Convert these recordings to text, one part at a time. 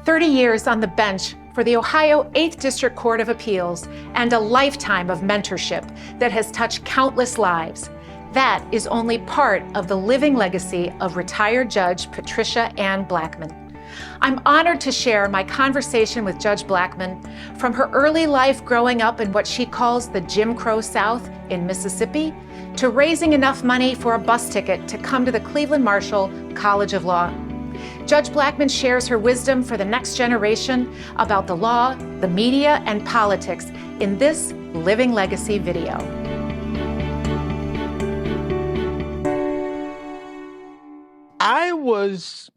30 years on the bench for the Ohio 8th District Court of Appeals, and a lifetime of mentorship that has touched countless lives. That is only part of the living legacy of retired Judge Patricia Ann Blackmon. I'm honored to share my conversation with Judge Blackmon from her early life growing up in what she calls the Jim Crow South in Mississippi, to raising enough money for a bus ticket to come to the Cleveland Marshall College of Law. Judge Blackmon shares her wisdom for the next generation about the law, the media, and politics in this Living Legacy video. I was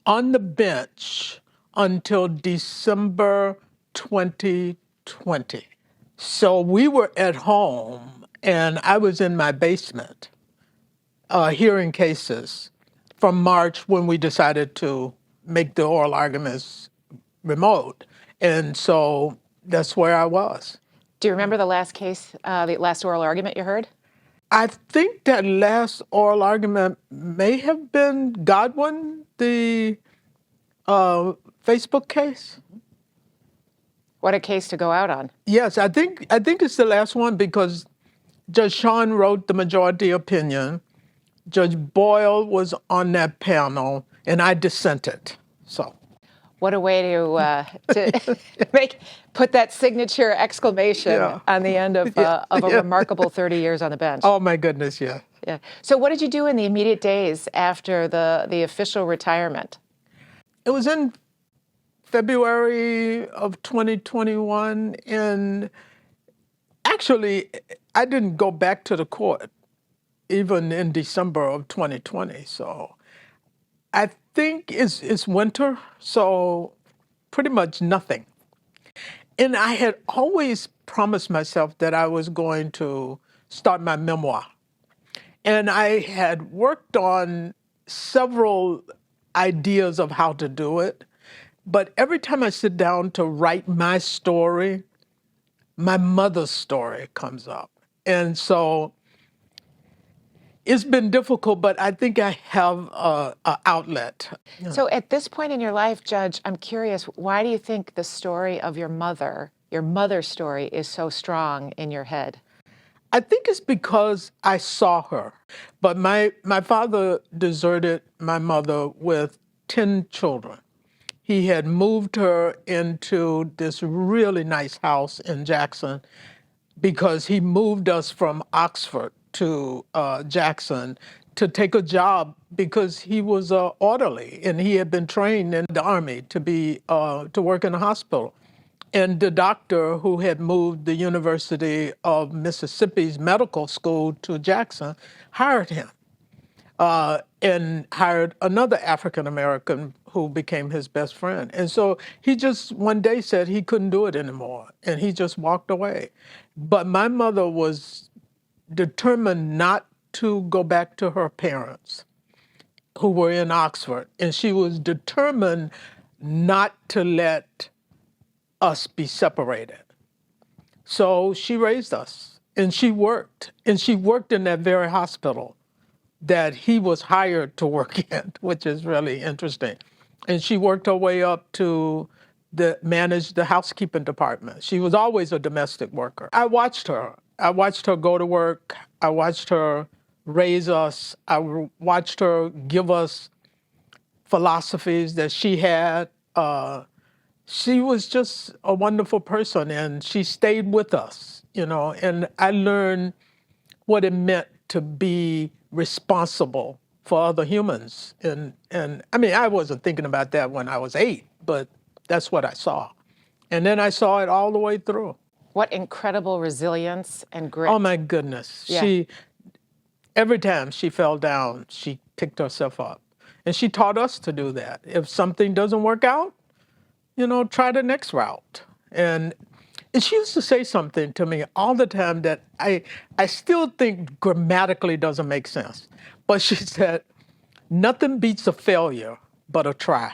on the bench until December 2020. So we were at home, and I was in my basement hearing cases from March, when we decided to make the oral arguments remote. And so that's where I was. Do you remember the last case, the last oral argument you heard? I think that last oral argument may have been Godwin, the Facebook case. What a case to go out on. Yes, I think it's the last one, because Judge Sean wrote the majority opinion. Judge Boyle was on that panel, and I dissented. So, what a way to put that signature exclamation on the end of a remarkable 30 years on the bench. Oh my goodness, yeah. Yeah. So, what did you do in the immediate days after the official retirement? It was in February of 2021, and actually, I didn't go back to the court even in December of 2020. So I think it's winter, so pretty much nothing. And I had always promised myself that I was going to start my memoir. And I had worked on several ideas of how to do it. But every time I sit down to write my story, my mother's story comes up. And so it's been difficult, but I think I have an outlet. So at this point in your life, Judge, I'm curious, why do you think the story of your mother's story, is so strong in your head? I think it's because I saw her. But my father deserted my mother with 10 children. He had moved her into this really nice house in Jackson because he moved us from Oxford to Jackson to take a job, because he was an orderly and he had been trained in the Army to work in a hospital. And the doctor who had moved the University of Mississippi's medical school to Jackson hired him and hired another African-American who became his best friend. And so he just one day said he couldn't do it anymore, and he just walked away. But my mother was determined not to go back to her parents, who were in Oxford, and she was determined not to let us be separated. So she raised us, and she worked in that very hospital that he was hired to work in, which is really interesting. And she worked her way up to manage the housekeeping department. She was always a domestic worker. I watched her go to work. I watched her raise us. I watched her give us philosophies that she had. She was just a wonderful person, and she stayed with us, and I learned what it meant to be responsible for other humans. And I mean, I wasn't thinking about that when I was 8, but that's what I saw. And then I saw it all the way through. What incredible resilience and grit. Oh my goodness. Yeah. Every time she fell down, she picked herself up. And she taught us to do that. If something doesn't work out, try the next route. And she used to say something to me all the time that I still think grammatically doesn't make sense. But she said, nothing beats a failure but a try.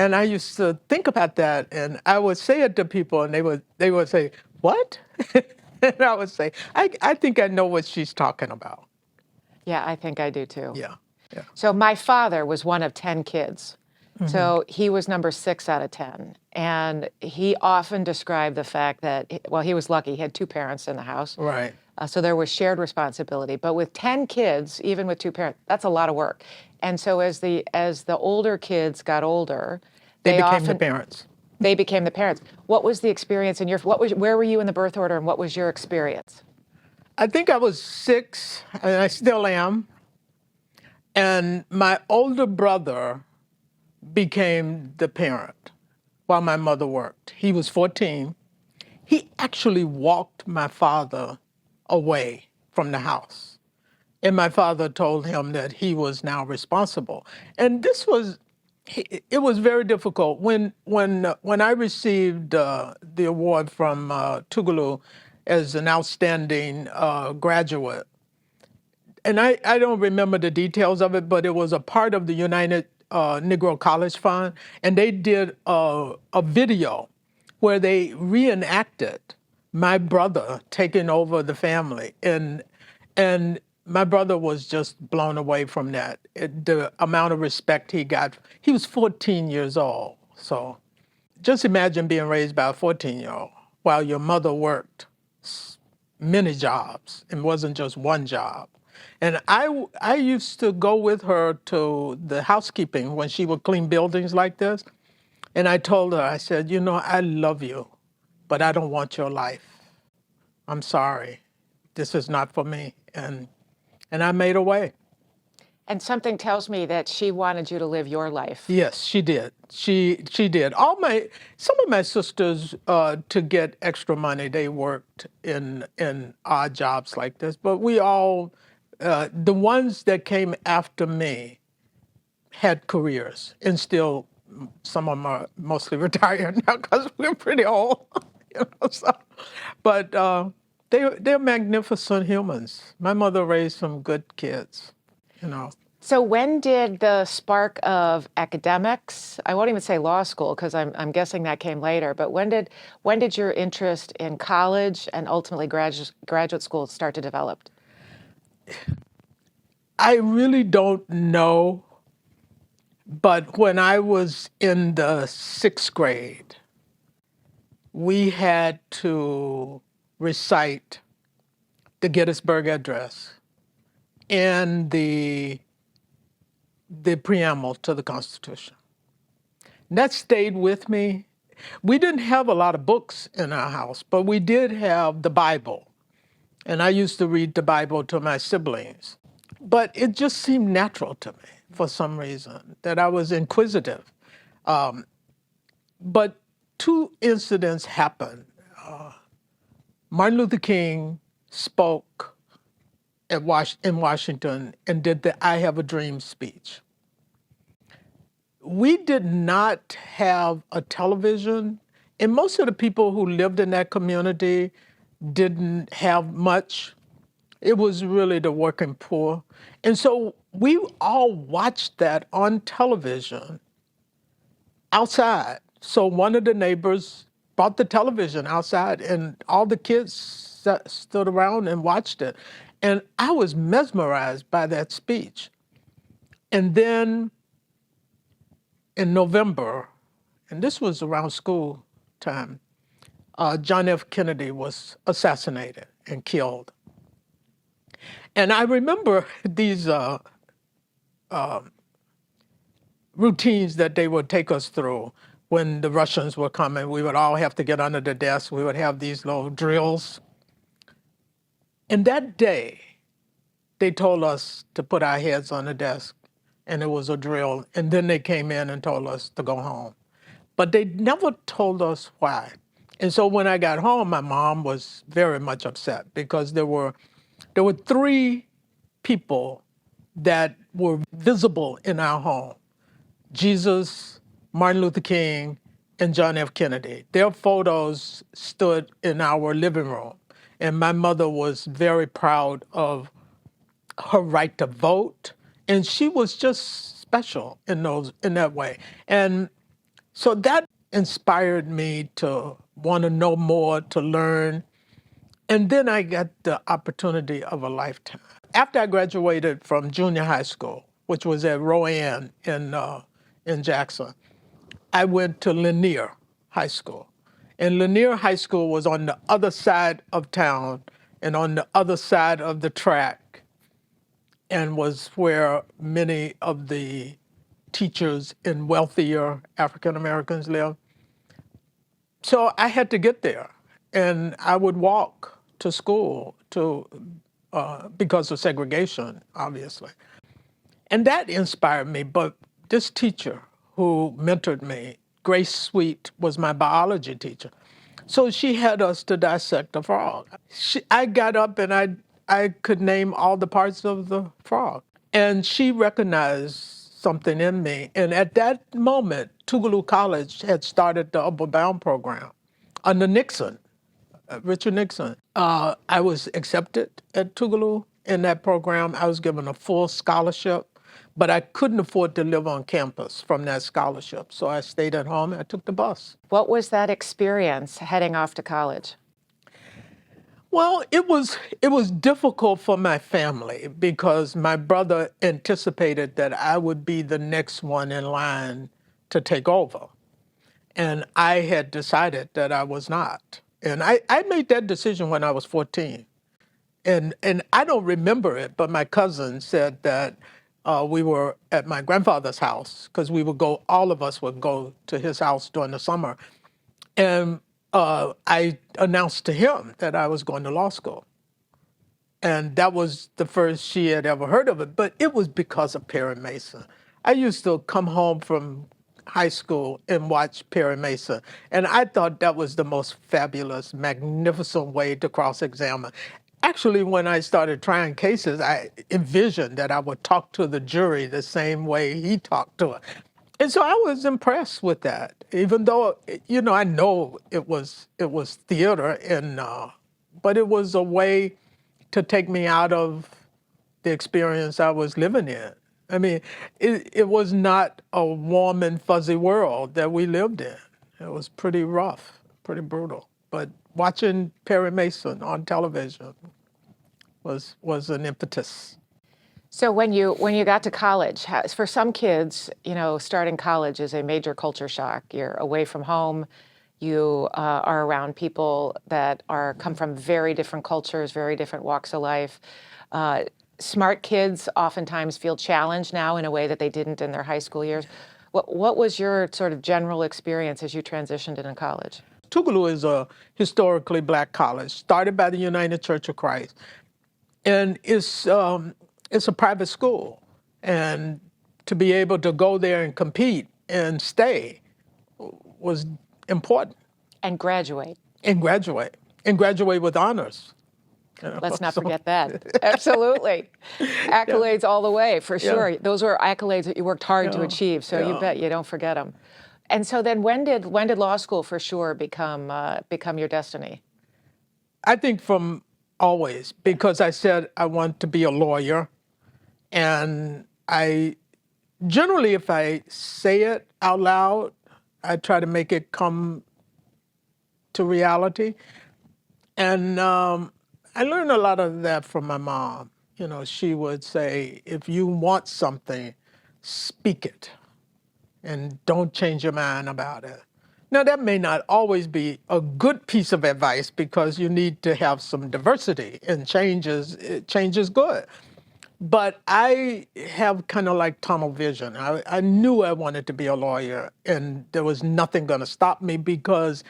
And I used to think about that, and I would say it to people, and they would say, what? And I would say, I think I know what she's talking about. Yeah, I think I do too. Yeah. So my father was one of 10 kids. So he was number 6 out of 10. And he often described the fact that, well, he was lucky. He had 2 parents in the house. Right. So there was shared responsibility. But with 10 kids, even with 2 parents, that's a lot of work. And so as the older kids got older, They became the parents. They became the parents. What was the experience in where were you in the birth order, and what was your experience? I think I was 6, and I still am. And my older brother became the parent while my mother worked. He was 14. He actually walked my father away from the house. And my father told him that he was now responsible. And it was very difficult. When I received the award from Tougaloo as an outstanding graduate, and I don't remember the details of it, but it was a part of the United Negro College Fund, and they did a video where they reenacted my brother taking over the family, and my brother was just blown away from that. The amount of respect he got. He was 14 years old, so just imagine being raised by a 14-year-old while your mother worked many jobs. It wasn't just one job. And I used to go with her to the housekeeping when she would clean buildings like this. And I told her, I said, I love you, but I don't want your life. I'm sorry. This is not for me. And I made a way. And something tells me that she wanted you to live your life. Yes, she did. She did. Some of my sisters, to get extra money, they worked in odd jobs like this. But we all, the ones that came after me, had careers, and still, some of them are mostly retired now because we're pretty old. But they're magnificent humans. My mother raised some good kids. So when did the spark of academics, I won't even say law school because I'm guessing that came later, but when did your interest in college and ultimately graduate school start to develop? I really don't know, but when I was in the 6th grade, we had to recite the Gettysburg Address and the preamble to the Constitution. That stayed with me. We didn't have a lot of books in our house, but we did have the Bible. And I used to read the Bible to my siblings. But it just seemed natural to me for some reason, that I was inquisitive. But 2 incidents happened. Martin Luther King spoke in Washington and did the I Have a Dream speech. We did not have a television, and most of the people who lived in that community didn't have much. It was really the working poor. And so we all watched that on television outside. So one of the neighbors brought the television outside, and all the kids stood around and watched it. And I was mesmerized by that speech. And then in November, and this was around school time, John F. Kennedy was assassinated and killed. And I remember these routines that they would take us through when the Russians were coming. We would all have to get under the desk. We would have these little drills. And that day, they told us to put our heads on the desk, and it was a drill. And then they came in and told us to go home. But they never told us why. And so when I got home, my mom was very much upset because there were 3 people that were visible in our home: Jesus, Martin Luther King, and John F. Kennedy. Their photos stood in our living room. And my mother was very proud of her right to vote. And she was just special in that way. And so that inspired me to want to know more, to learn. And then I got the opportunity of a lifetime. After I graduated from junior high school, which was at Rowan in in Jackson. I went to Lanier High School. And Lanier High School was on the other side of town and on the other side of the track, and was where many of the teachers in wealthier African Americans live. So I had to get there, and I would walk to school because of segregation, obviously. And that inspired me. But this teacher who mentored me, Grace Sweet, was my biology teacher. So she had us to dissect a frog. I got up and I could name all the parts of the frog. And she recognized something in me. And at that moment, Tougaloo College had started the Upward Bound program under Nixon, Richard Nixon. I was accepted at Tougaloo in that program. I was given a full scholarship, but I couldn't afford to live on campus from that scholarship. So I stayed at home and I took the bus. What was that experience heading off to college? Well, it was difficult for my family because my brother anticipated that I would be the next one in line to take over. And I had decided that I was not. And I made that decision when I was 14. And I don't remember it, but my cousin said that we were at my grandfather's house because all of us would go to his house during the summer. And I announced to him that I was going to law school. And that was the first she had ever heard of it, but it was because of Perry Mason. I used to come home from high school and watch Perry Mason, and I thought that was the most fabulous, magnificent way to cross-examine. Actually, when I started trying cases, I envisioned that I would talk to the jury the same way he talked to it. And so I was impressed with that, even though, I know it was theater, but it was a way to take me out of the experience I was living in. I mean, it was not a warm and fuzzy world that we lived in. It was pretty rough, pretty brutal. But watching Perry Mason on television was an impetus. So when you got to college, for some kids, starting college is a major culture shock. You're away from home. You are around people that come from very different cultures, very different walks of life. Smart kids oftentimes feel challenged now in a way that they didn't in their high school years. What was your sort of general experience as you transitioned into college? Tougaloo is a historically black college, started by the United Church of Christ, and it's a private school. And to be able to go there and compete and stay was important. And graduate. And graduate with honors. Let's not forget that. Absolutely. Accolades all the way, for sure. Those were accolades that you worked hard to achieve, so you bet you don't forget them. And so then when did law school for sure become your destiny? I think from always, because I said I want to be a lawyer. And I generally, if I say it out loud, I try to make it come to reality. And I learned a lot of that from my mom. She would say, if you want something, speak it and don't change your mind about it. Now, that may not always be a good piece of advice because you need to have some diversity, and change is good. But I have kind of like tunnel vision. I knew I wanted to be a lawyer, and there was nothing going to stop me because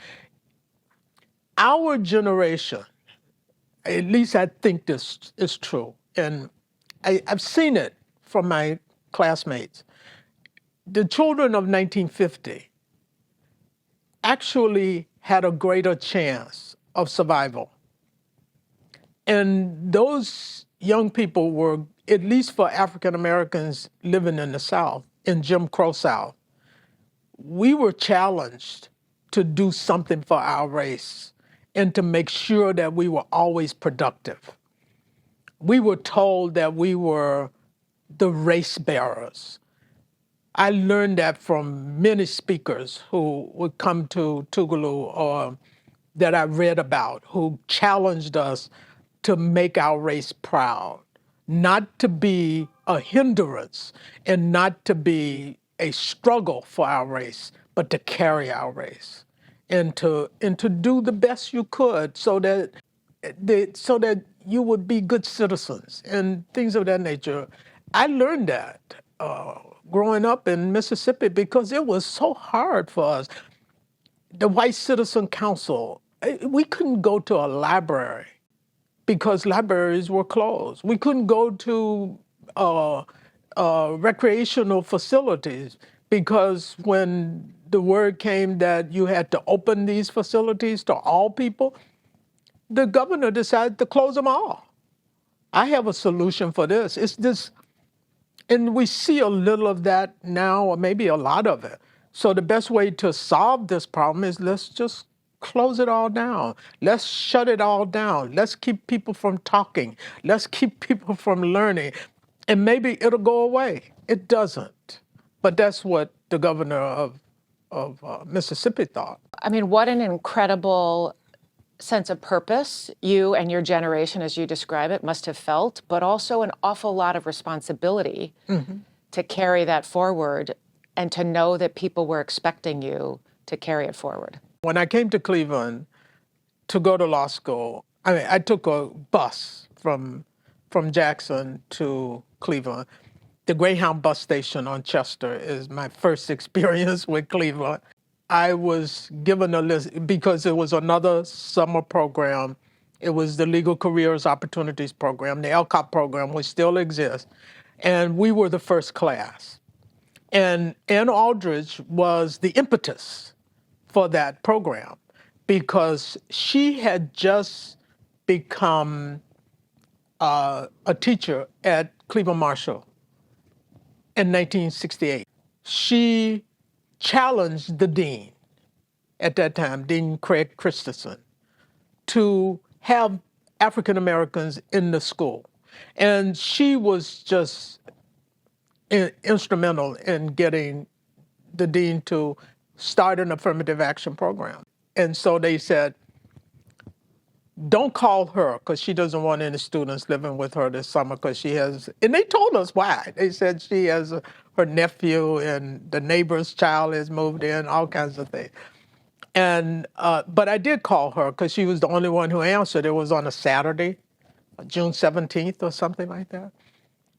our generation, at least I think this is true, and I've seen it from my classmates. The children of 1950 actually had a greater chance of survival. And those young people were, at least for African Americans living in the South, in Jim Crow South, we were challenged to do something for our race and to make sure that we were always productive. We were told that we were the race bearers. I learned that from many speakers who would come to Tougaloo or that I read about, who challenged us to make our race proud, not to be a hindrance and not to be a struggle for our race, but to carry our race and to do the best you could so that you would be good citizens and things of that nature. I learned that growing up in Mississippi because it was so hard for us. The White Citizen Council, we couldn't go to a library because libraries were closed. We couldn't go to recreational facilities because when the word came that you had to open these facilities to all people, the governor decided to close them all. I have a solution for this. It's this, and we see a little of that now, or maybe a lot of it. So the best way to solve this problem is let's just close it all down. Let's shut it all down. Let's keep people from talking. Let's keep people from learning. And maybe it'll go away. It doesn't. But that's what the governor of Mississippi thought. I mean, what an incredible sense of purpose you and your generation, as you describe it, must have felt, but also an awful lot of responsibility to carry that forward and to know that people were expecting you to carry it forward. When I came to Cleveland to go to law school, I took a bus from Jackson to Cleveland. The Greyhound bus station on Chester is my first experience with Cleveland. I was given a list because it was another summer program. It was the Legal Careers Opportunities Program, the LCOP program, which still exists. And we were the first class. And Ann Aldridge was the impetus for that program because she had just become a teacher at Cleveland Marshall in 1968. She challenged the dean at that time, Dean Craig Christensen, to have African Americans in the school. And she was just instrumental in getting the dean to start an affirmative action program. And so they said, don't call her because she doesn't want any students living with her this summer because she has, and they told us why. They said she has her nephew and the neighbor's child has moved in, all kinds of things. And, but I did call her because she was the only one who answered. It was on a Saturday, June 17th or something like that,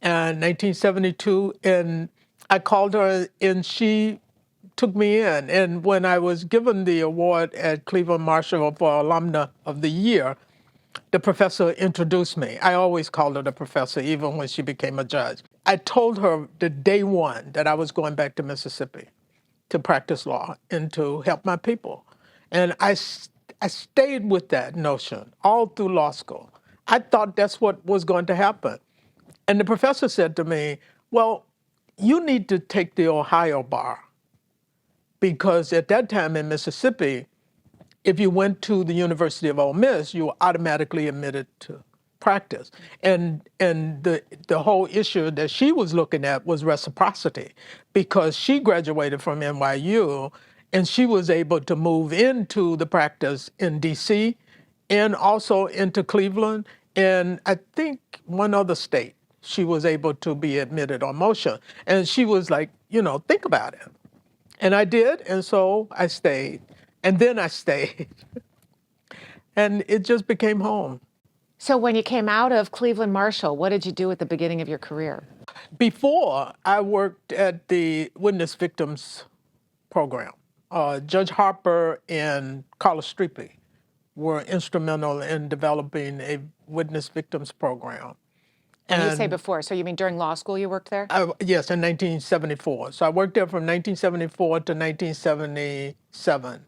and 1972. And I called her and she took me in. And when I was given the award at Cleveland Marshall for Alumna of the Year, the professor introduced me. I always called her the professor, even when she became a judge. I told her the day one that I was going back to Mississippi to practice law and to help my people. And I stayed with that notion all through law school. I thought that's what was going to happen. And the professor said to me, well, you need to take the Ohio bar. Because at that time in Mississippi, if you went to the University of Ole Miss, you were automatically admitted to practice. And the whole issue that she was looking at was reciprocity, because she graduated from NYU and she was able to move into the practice in DC and also into Cleveland and I think one other state. She was able to be admitted on motion. And she was like, think about it. And I did, and so I stayed. And then I stayed. And it just became home. So when you came out of Cleveland Marshall, what did you do at the beginning of your career? Before, I worked at the Witness Victims Program. Judge Ruppert and Carla Streepy were instrumental in developing a Witness Victims Program. And you say before, so you mean during law school you worked there? Yes, in 1974. So I worked there from 1974 to 1977.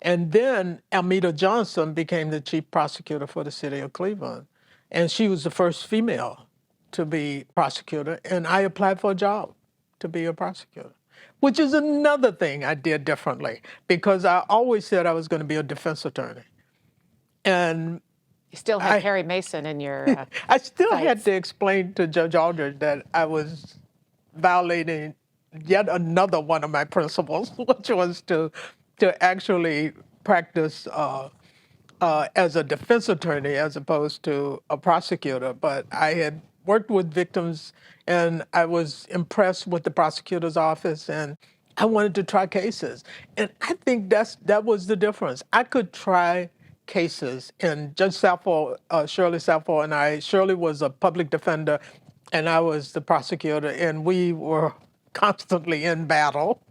And then Almeda Johnson became the chief prosecutor for the city of Cleveland. And she was the first female to be prosecutor. And I applied for a job to be a prosecutor, which is another thing I did differently because I always said I was going to be a defense attorney. And you still had Perry Mason in your I still sights. had to explain to Judge Aldridge that I was violating yet another one of my principles, which was to actually practice as a defense attorney as opposed to a prosecutor. But I had worked with victims, and I was impressed with the prosecutor's office, and I wanted to try cases. And I think that was the difference. I could try cases, and Judge Sappho, Shirley Sappho, and Shirley was a public defender, and I was the prosecutor, and we were constantly in battle.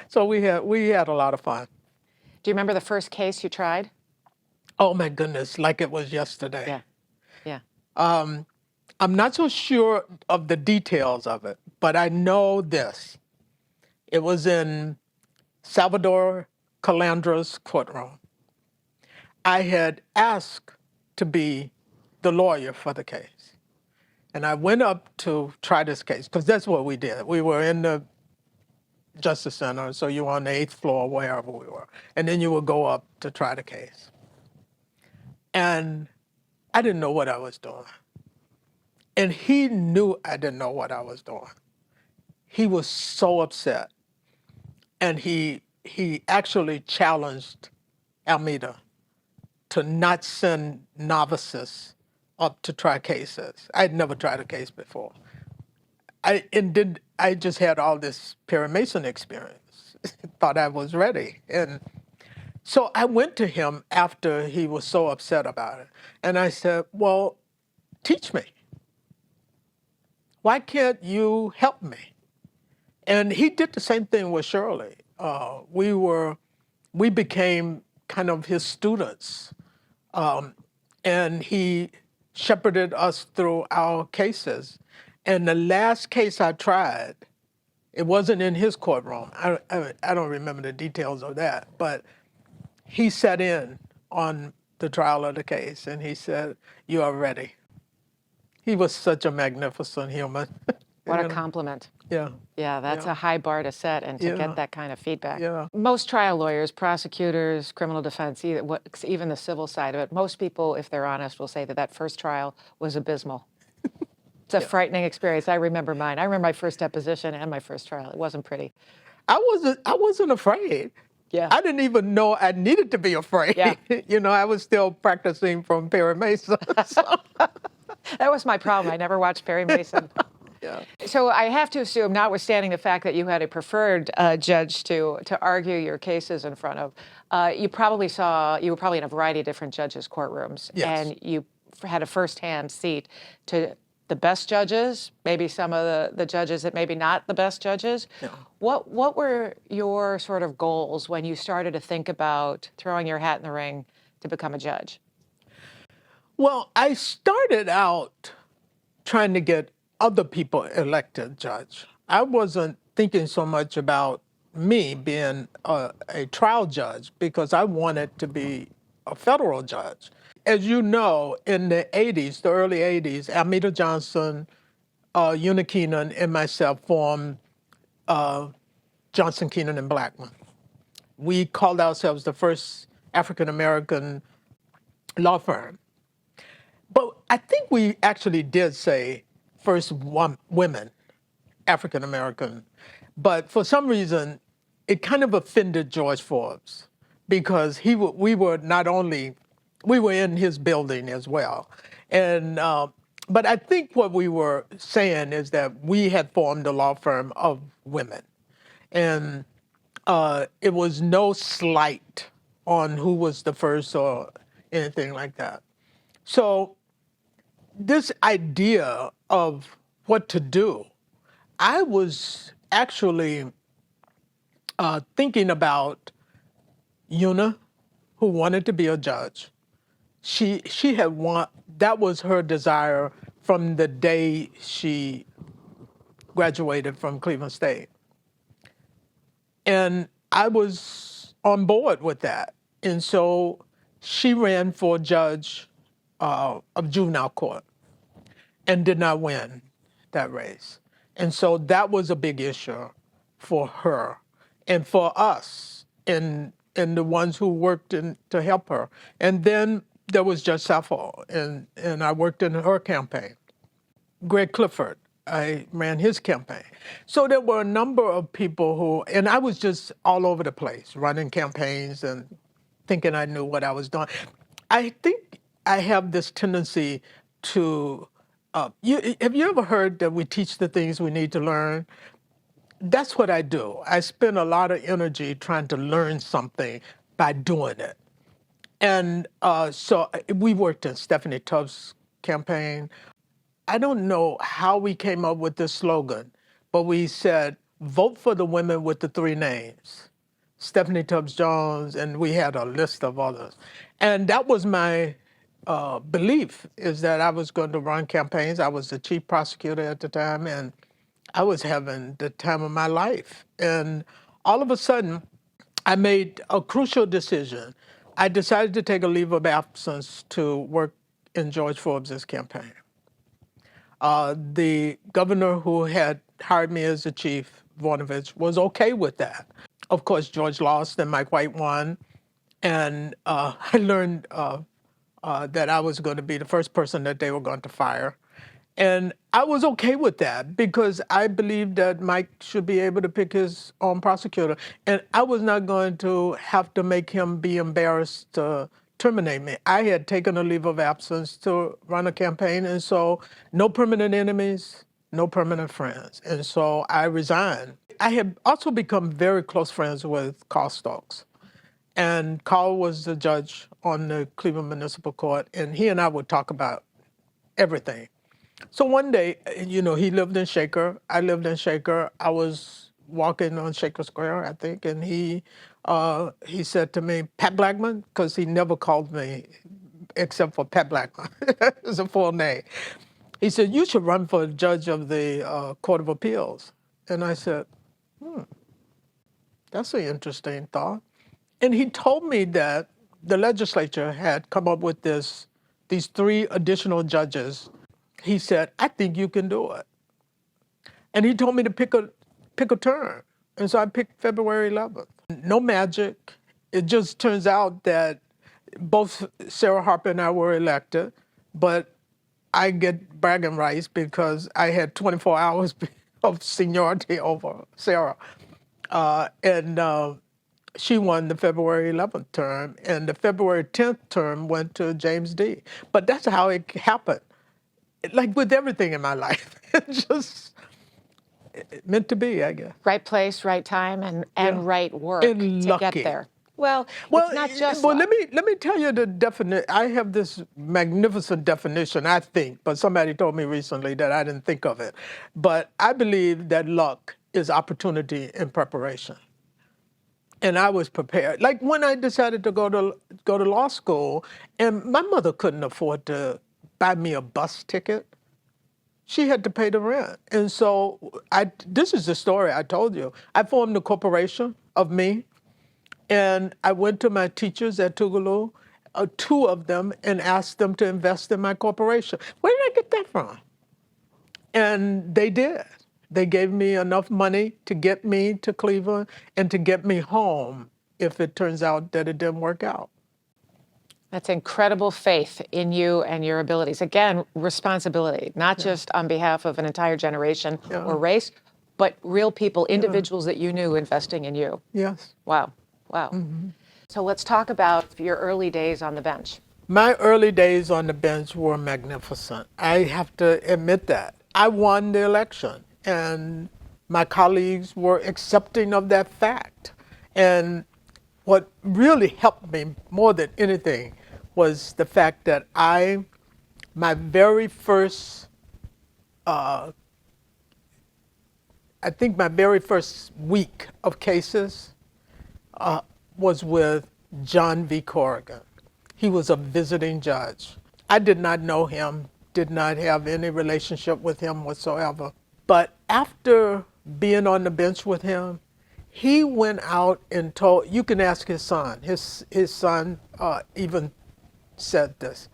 So we had a lot of fun. Do you remember the first case you tried? Oh my goodness, like it was yesterday. Yeah, yeah. I'm not so sure of the details of it, but I know this. It was in Salvador Calandra's courtroom. I had asked to be the lawyer for the case. And I went up to try this case, because that's what we did. We were in the Justice Center, so you were on the 8th floor, wherever we were. And then you would go up to try the case. And I didn't know what I was doing. And he knew I didn't know what I was doing. He was so upset. And he actually challenged Almeida to not send novices up to try cases. I'd never tried a case before. I just had all this Perry Mason experience. Thought I was ready. And so I went to him after he was so upset about it. And I said, well, teach me. Why can't you help me? And he did the same thing with Shirley. We became kind of his students. And he shepherded us through our cases. And the last case I tried, it wasn't in his courtroom. I don't remember the details of that, but he sat in on the trial of the case, and he said, "You are ready." He was such a magnificent human. What a compliment. Yeah. Yeah, that's a high bar to set, and to Yeah. get that kind of feedback. Yeah. Most trial lawyers, prosecutors, criminal defense, even the civil side of it, most people, if they're honest, will say that that first trial was abysmal. It's a frightening experience. I remember mine. I remember my first deposition and my first trial. It wasn't pretty. I wasn't afraid. Yeah. I didn't even know I needed to be afraid. Yeah. I was still practicing from Perry Mason. So. That was my problem. I never watched Perry Mason. Yeah. So I have to assume, notwithstanding the fact that you had a preferred judge to argue your cases in front of, you were probably in a variety of different judges' courtrooms. Yes. And you had a firsthand seat to the best judges, maybe some of the judges that maybe not the best judges. Yeah. What were your sort of goals when you started to think about throwing your hat in the ring to become a judge? Well, I started out trying to get other people elected judge. I wasn't thinking so much about me being a trial judge, because I wanted to be a federal judge. As you know, in the 80s, the early 80s, Almeida Johnson, Una Keenan, and myself formed Johnson, Keenan, and Blackmon. We called ourselves the first African-American law firm. But I think we actually did say first women, African-American. But for some reason, it kind of offended George Forbes, because we were in his building as well. And but I think what we were saying is that we had formed a law firm of women. And it was no slight on who was the first or anything like that. So this idea of what to do, I was actually thinking about Una, who wanted to be a judge. She had that was her desire from the day she graduated from Cleveland State. And I was on board with that. And so she ran for judge of juvenile court and did not win that race. And so that was a big issue for her and for us and the ones who worked to help her. And then there was Judge Sappho, and I worked in her campaign. Greg Clifford, I ran his campaign. So there were a number of people and I was just all over the place, running campaigns and thinking I knew what I was doing. I think I have this tendency to Have you ever heard that we teach the things we need to learn? That's what I do. I spend a lot of energy trying to learn something by doing it. And so we worked in Stephanie Tubbs' campaign. I don't know how we came up with this slogan, but we said, vote for the women with the three names. Stephanie Tubbs Jones, and we had a list of others. And that was my belief, is that I was going to run campaigns. I was the chief prosecutor at the time, and I was having the time of my life. And all of a sudden, I made a crucial decision. I decided to take a leave of absence to work in George Forbes' campaign. The governor who had hired me as the chief, Voinovich, was okay with that. Of course, George lost and Mike White won. And I learned that I was going to be the first person that they were going to fire. And I was okay with that because I believed that Mike should be able to pick his own prosecutor. And I was not going to have to make him be embarrassed to terminate me. I had taken a leave of absence to run a campaign, and so no permanent enemies, no permanent friends. And so I resigned. I had also become very close friends with Carl Stokes. And Carl was the judge on the Cleveland Municipal Court, and he and I would talk about everything. So one day, he lived in Shaker. I lived in Shaker. I was walking on Shaker Square, I think, and he said to me, Pat Blackmon, because he never called me except for Pat Blackmon. It's a full name. He said, you should run for judge of the Court of Appeals. And I said, that's an interesting thought. And he told me that the legislature had come up with these 3 additional judges. He said, I think you can do it. And he told me to pick a term. And so I picked February 11th. No magic. It just turns out that both Sarah Harper and I were elected, but I get bragging rights because I had 24 hours of seniority over Sarah. She won the February 11th term, and the February 10th term went to James D. But that's how it happened. Like with everything in my life, it just meant to be, I guess. Right place, right time, and right work and to lucky. get there. Well, it's not just well, luck. let me tell you the definition. I have this magnificent definition, I think, but somebody told me recently that I didn't think of it. But I believe that luck is opportunity and preparation. And I was prepared. Like when I decided to go to law school, and my mother couldn't afford to buy me a bus ticket. She had to pay the rent. And so this is the story I told you. I formed a corporation of me, and I went to my teachers at Tougaloo, 2 of them, and asked them to invest in my corporation. Where did I get that from? And they did. They gave me enough money to get me to Cleveland and to get me home if it turns out that it didn't work out. That's incredible faith in you and your abilities. Again, responsibility, not just on behalf of an entire generation or race, but real people, individuals that you knew investing in you. Yes. Wow. Mm-hmm. So let's talk about your early days on the bench. My early days on the bench were magnificent. I have to admit that. I won the election, and my colleagues were accepting of that fact. And what really helped me more than anything was the fact that my very first week of cases was with John V. Corrigan. He was a visiting judge. I did not know him, did not have any relationship with him whatsoever. But after being on the bench with him, he went out and told, you can ask his son. His son even said this.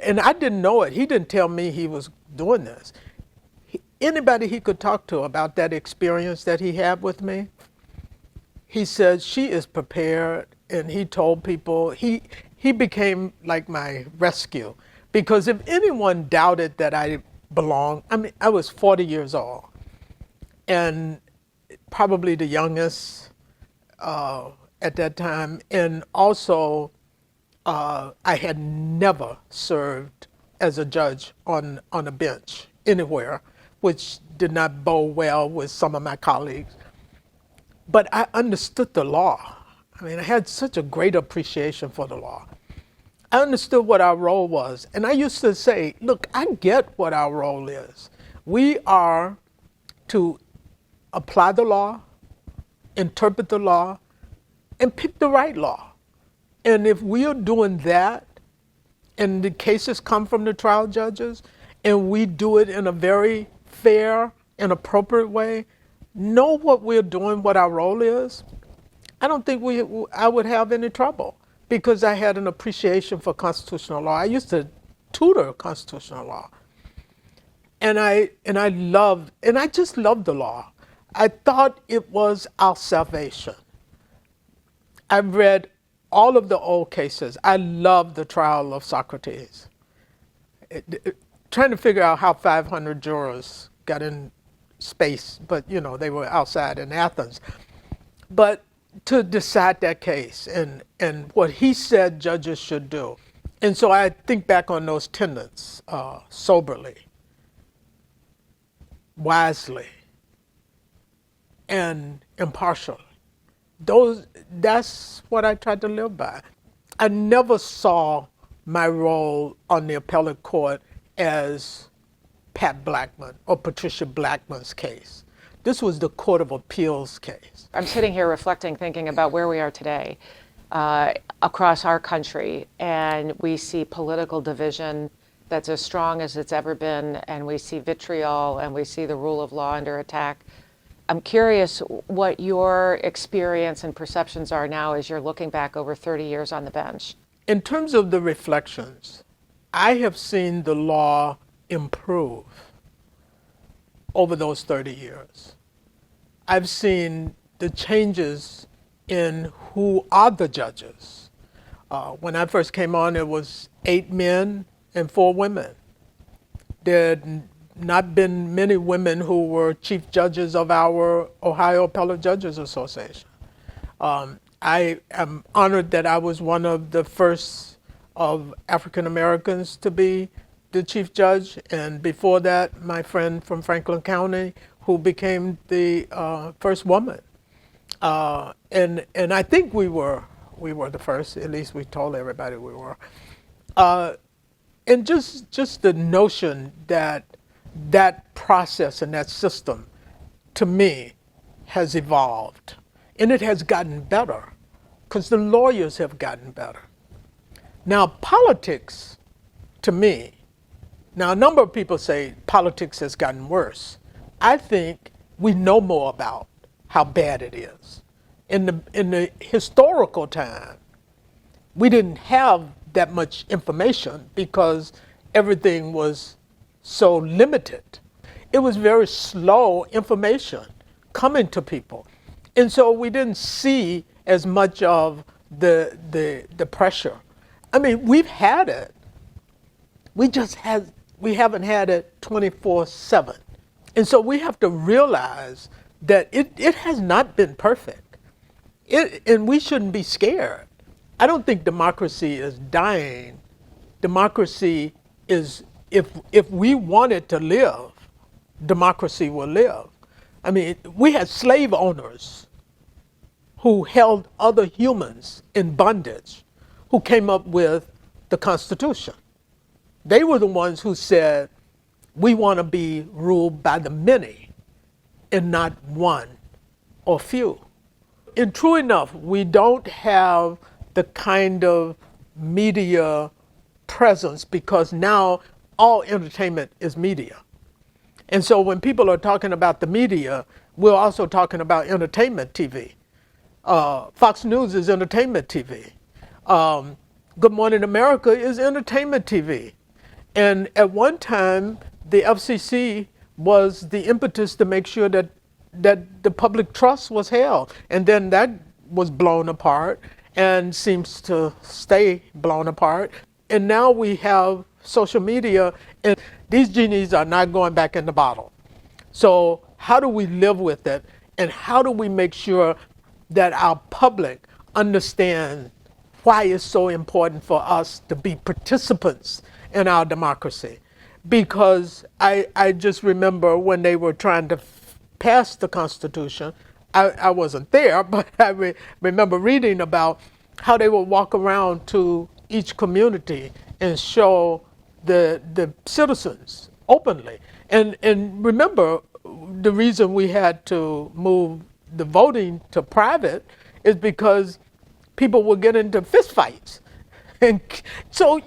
And I didn't know it. He didn't tell me he was doing this. Anybody he could talk to about that experience that he had with me, he said, she is prepared. And he told people, he became like my rescue. Because if anyone doubted that I belonged, I was 40 years old. And probably the youngest at that time. And also, I had never served as a judge on a bench anywhere, which did not bode well with some of my colleagues. But I understood the law. I mean, I had such a great appreciation for the law. I understood what our role was. And I used to say, look, I get what our role is. We are to apply the law, interpret the law, and pick the right law. And if we are doing that, and the cases come from the trial judges, and we do it in a very fair and appropriate way, know what we're doing, what our role is, I don't think I would have any trouble, because I had an appreciation for constitutional law. I used to tutor constitutional law. And I just loved the law. I thought it was our salvation. I've read all of the old cases. I love the trial of Socrates. Trying to figure out how 500 jurors got in space, but they were outside in Athens. But to decide that case and what he said judges should do. And so I think back on those tenets soberly, wisely, and impartially. That's what I tried to live by. I never saw my role on the appellate court as Pat Blackmon or Patricia Blackmon's case. This was the Court of Appeals case. I'm sitting here reflecting, thinking about where we are today across our country, and we see political division that's as strong as it's ever been, and we see vitriol, and we see the rule of law under attack. I'm curious what your experience and perceptions are now as you're looking back over 30 years on the bench. In terms of the reflections, I have seen the law improve over those 30 years. I've seen the changes in who are the judges. When I first came on, it was 8 men and 4 women. There had not been many women who were chief judges of our Ohio Appellate Judges Association. I am honored that I was one of the first of African Americans to be the chief judge, and before that, my friend from Franklin County, who became the first woman. And I think we were the first. At least we told everybody we were. And just the notion that process and that system, to me, has evolved, and it has gotten better, because the lawyers have gotten better. Now, politics, to me, now a number of people say politics has gotten worse. I think we know more about how bad it is. In the historical time, we didn't have that much information because everything was so limited. It was very slow information coming to people. And so we didn't see as much of the pressure. I mean, we've had it. We haven't had it 24/7. And so we have to realize that it has not been perfect. And we shouldn't be scared. I don't think democracy is dying. Democracy is, if we want it to live, democracy will live. I mean, we had slave owners who held other humans in bondage, who came up with the Constitution. They were the ones who said, we want to be ruled by the many and not one or few. And true enough, we don't have the kind of media presence, because now all entertainment is media. And so when people are talking about the media, we're also talking about entertainment TV. Fox News is entertainment TV. Good Morning America is entertainment TV. And at one time, the FCC was the impetus to make sure that the public trust was held. And then that was blown apart and seems to stay blown apart. And now we have social media, and these genies are not going back in the bottle. So how do we live with it? And how do we make sure that our public understand why it's so important for us to be participants in our democracy. Because I just remember when they were trying to pass the Constitution, I wasn't there, but I remember reading about how they would walk around to each community and show the citizens openly. And remember, the reason we had to move the voting to private is because people would get into fistfights. And so,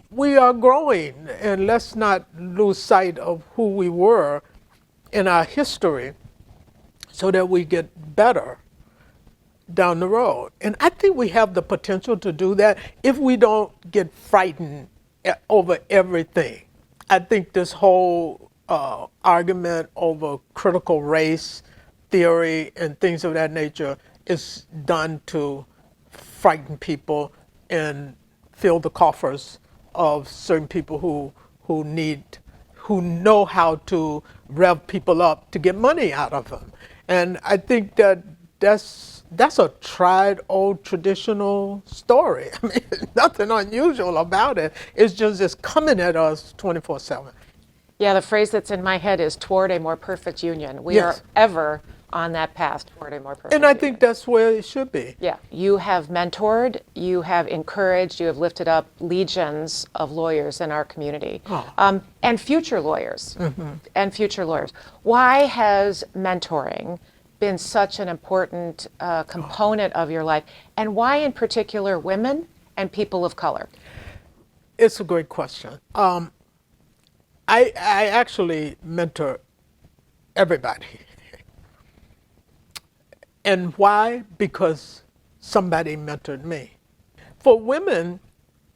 we are growing, and let's not lose sight of who we were in our history so that we get better down the road. And I think we have the potential to do that if we don't get frightened over everything. I think this whole argument over critical race theory and things of that nature is done to frighten people and fill the coffers of certain people who know how to rev people up to get money out of them. And I think that's a tried old traditional story. I mean, there's nothing unusual about it. It's just it's coming at us 24/7. Yeah, the phrase that's in my head is toward a more perfect union. We Yes. are ever on that path toward a more perfect And I union. think that's where it should be. Yeah, you have mentored, you have encouraged, you have lifted up legions of lawyers in our community, and future lawyers, and future lawyers. Why has mentoring been such an important component of your life, and why in particular women and people of color? It's a great question. I actually mentor everybody. And why? Because somebody mentored me. For women,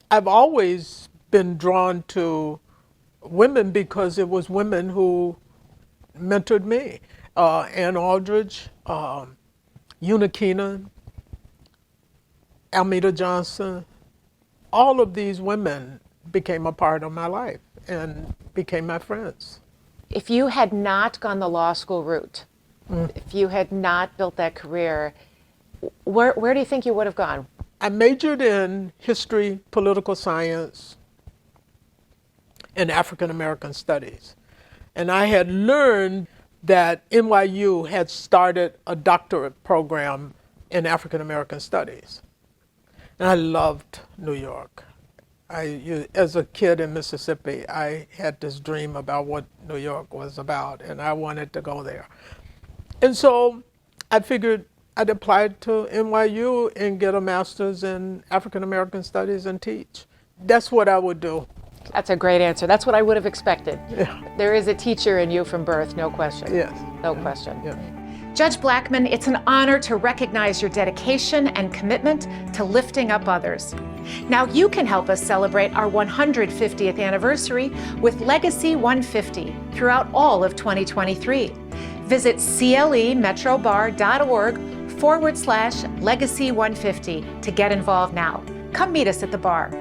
I've always been drawn to women because it was women who mentored me. Ann Aldridge, Una Keenan, Almeda Johnson, all of these women became a part of my life and became my friends. If you had not gone the law school route, if you had not built that career, where do you think you would have gone? I majored in history, political science, and African American studies. And I had learned that NYU had started a doctorate program in African American studies. And I loved New York. As a kid in Mississippi, I had this dream about what New York was about, and I wanted to go there. And so I figured I'd apply to NYU and get a master's in African American studies and teach. That's what I would do. That's a great answer. That's what I would have expected. Yeah. There is a teacher in you from birth, no question. Yes. No question. Yeah. Judge Blackmon, it's an honor to recognize your dedication and commitment to lifting up others. Now you can help us celebrate our 150th anniversary with Legacy 150 throughout all of 2023. Visit clemetrobar.org/Legacy 150 to get involved now. Come meet us at the bar.